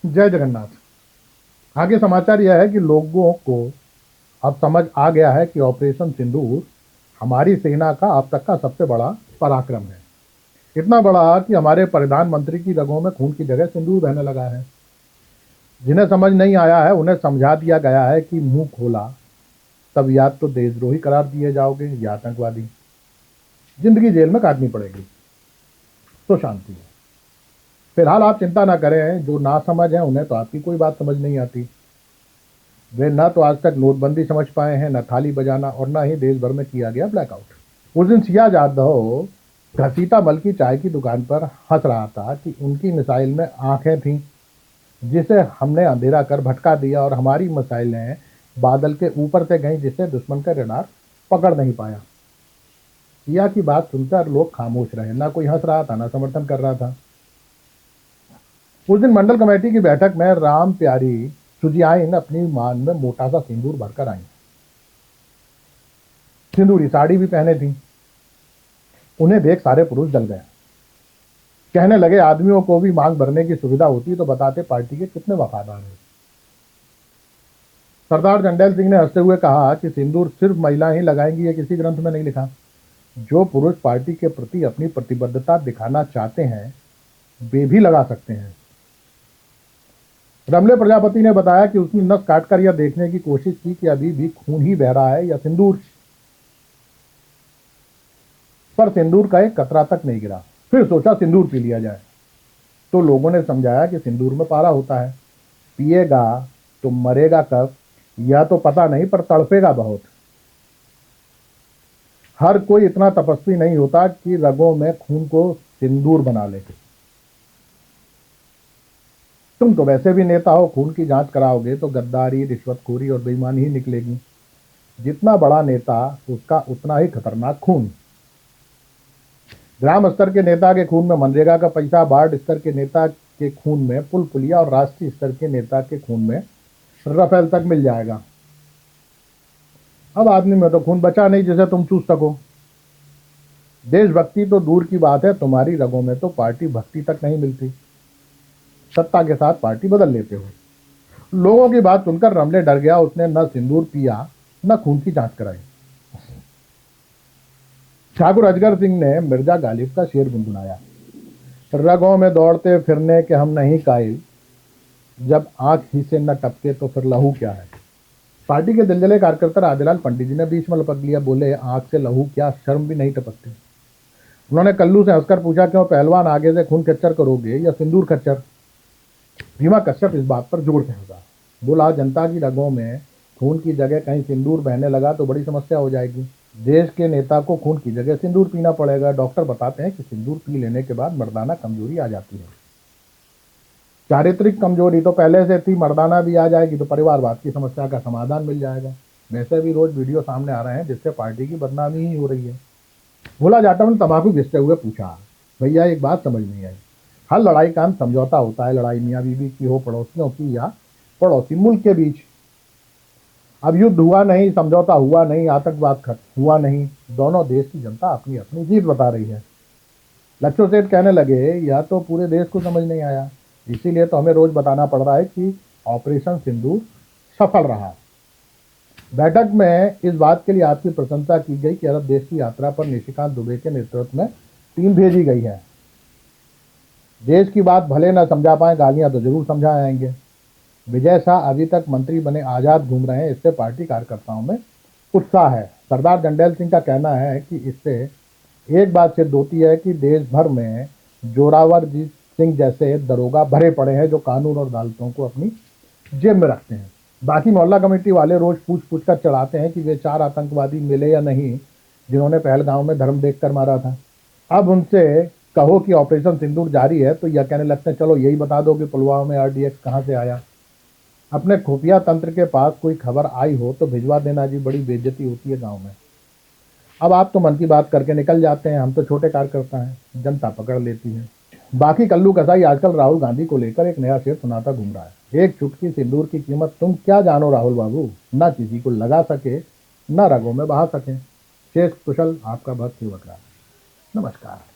जय जगन्नाथ। आगे समाचार यह है कि लोगों को अब समझ आ गया है कि ऑपरेशन सिंदूर हमारी सेना का अब तक का सबसे बड़ा पराक्रम है। इतना बड़ा कि हमारे प्रधानमंत्री की रगों में खून की जगह सिंदूर बहने लगा है। जिन्हें समझ नहीं आया है उन्हें समझा दिया गया है कि मुंह खोला तब या तो देशद्रोही करार दिए जाओगे या आतंकवादी, जिंदगी जेल में काटनी पड़ेगी। तो शांति है। फिलहाल आप चिंता ना करें, जो ना समझ है उन्हें तो आपकी कोई बात समझ नहीं आती। वे न तो आज तक नोटबंदी समझ पाए हैं, न थाली बजाना, और न ही देश भर में किया गया ब्लैकआउट। उस दिन सिया जाधव घसीटा मल की चाय की दुकान पर हंस रहा था कि उनकी मिसाइल में आंखें थीं जिसे हमने अंधेरा कर भटका दिया, और हमारी मिसाइलें बादल के ऊपर से गईं जिसे दुश्मन का रडार पकड़ नहीं पाया। सिया की बात सुनकर लोग खामोश रहे, ना कोई हंस रहा था ना समर्थन कर रहा था। उस दिन मंडल कमेटी की बैठक में राम प्यारी सुजियाइन अपनी मान में मोटा सा सिंदूर भरकर आई। सिंदूरी साड़ी भी पहने थी। उन्हें देख सारे पुरुष जल गए। कहने लगे, आदमियों को भी मांग भरने की सुविधा होती तो बताते पार्टी के कितने वफादार हैं। सरदार जंडेल सिंह ने हंसते हुए कहा कि सिंदूर सिर्फ महिलाएं ही लगाएंगी, ये किसी ग्रंथ में नहीं लिखा। जो पुरुष पार्टी के प्रति अपनी प्रतिबद्धता दिखाना चाहते हैं वे भी लगा सकते हैं। रमले प्रजापति ने बताया कि उसने नस काटकर यह देखने की कोशिश की कि अभी भी खून ही बह रहा है या सिंदूर, पर सिंदूर का एक कतरा तक नहीं गिरा। फिर सोचा सिंदूर पी लिया जाए, तो लोगों ने समझाया कि सिंदूर में पारा होता है, पिएगा तो मरेगा कब या तो पता नहीं, पर तड़पेगा बहुत। हर कोई इतना तपस्वी नहीं होता कि रगों में खून को सिंदूर बना ले। तुम तो वैसे भी नेता हो, खून की जांच कराओगे तो गद्दारी, रिश्वतखोरी और बेईमानी ही निकलेगी। जितना बड़ा नेता उसका उतना ही खतरनाक खून। ग्राम स्तर के नेता के खून में मनरेगा का पैसा, वार्ड स्तर के नेता के खून में पुल पुलिया, और राष्ट्रीय स्तर के नेता के खून में रफेल तक मिल जाएगा। अब आदमी में तो खून बचा नहीं जिसे तुम चूस सको। देशभक्ति तो दूर की बात है, तुम्हारी रगों में तो पार्टी भक्ति तक नहीं मिलती। सत्ता के साथ पार्टी बदल लेते हो। लोगों की बात सुनकर रमले डर गया। उसने न सिंदूर पिया न खून की जांच कराई। ठाकुर अजगर सिंह ने मिर्जा गालिब का शेर गुनगुनाया, रगों में दौड़ते फिरने के हम नहीं कायल, जब आंख ही से न टपके तो फिर लहू क्या है। पार्टी के दिलजले कार्यकर्ता राजेलाल पंडित जी ने बीच में लपक लिया। बोले, आंख से लहू क्या, शर्म भी नहीं टपकती। उन्होंने कल्लू से हंसकर पूछा, क्यों पहलवान, आगे से खून खच्चर करोगे या सिंदूर खच्चर। भीमा कश्यप इस बात पर जोर से हंसा। बोला, जनता की रगों में खून की जगह कहीं सिंदूर बहने लगा तो बड़ी समस्या हो जाएगी। देश के नेता को खून की जगह सिंदूर पीना पड़ेगा। डॉक्टर बताते हैं कि सिंदूर पी लेने के बाद मर्दाना कमजोरी आ जाती है। चारित्रिक कमजोरी तो पहले से थी, मर्दाना भी आ जाएगी तो परिवारवाद की समस्या का समाधान मिल जाएगा। वैसे भी रोज वीडियो सामने आ रहे हैं जिससे पार्टी की बदनामी ही हो रही है। भोला जाटव ने तंबाकू घिसते हुए पूछा, भैया एक बात समझ नहीं आई, हर लड़ाई का अंत समझौता होता है। लड़ाई मियाँ बीवी की हो, पड़ोसियों की या पड़ोसी मुल्क के बीच। अब युद्ध हुआ नहीं, समझौता हुआ नहीं, आतंकवाद खत्म हुआ नहीं, दोनों देश की जनता अपनी अपनी जीत बता रही है। लक्ष्य सेठ कहने लगे, यह तो पूरे देश को समझ नहीं आया, इसीलिए तो हमें रोज बताना पड़ रहा है कि ऑपरेशन सिंदूर सफल रहा। बैठक में इस बात के लिए आपकी प्रशंसा की गई कि अरब देश की यात्रा पर निशिकांत दुबे के नेतृत्व में टीम भेजी गई है। देश की बात भले न समझा पाए, गालियां तो जरूर समझा आएंगे। विजय शाह अभी तक मंत्री बने आजाद घूम रहे हैं, इससे पार्टी कार्यकर्ताओं में उत्साह है। सरदार जंडेल सिंह का कहना है कि इससे एक बात सिद्ध होती है कि देश भर में जोरावर जीत सिंह जैसे दरोगा भरे पड़े हैं जो कानून और अदालतों को अपनी जेब में रखते हैं। बाकी मोहल्ला कमेटी वाले रोज पूछ पूछ कर चढ़ाते हैं कि वे 4 आतंकवादी मिले या नहीं जिन्होंने पहलगांव में धर्म देखकर मारा था। अब उनसे कहो कि ऑपरेशन सिंदूर जारी है तो यह कहने लगते हैं, चलो यही बता दो कि पुलवामा में आरडीएक्स कहां से आया। अपने खुफिया तंत्र के पास कोई खबर आई हो तो भिजवा देना जी, बड़ी बेइज्जती होती है गांव में। अब आप तो मन की बात करके निकल जाते हैं, हम तो छोटे कार्यकर्ता हैं, जनता पकड़ लेती है। बाकी कल्लू कसाई आजकल राहुल गांधी को लेकर एक नया शेर सुनाता घूम रहा है। एक चुटकी सिंदूर की कीमत तुम क्या जानो राहुल बाबू, ना किसी को लगा सके ना रगों में बहा सके। शेष कुशल आपका भक्त सेवक रहा। नमस्कार।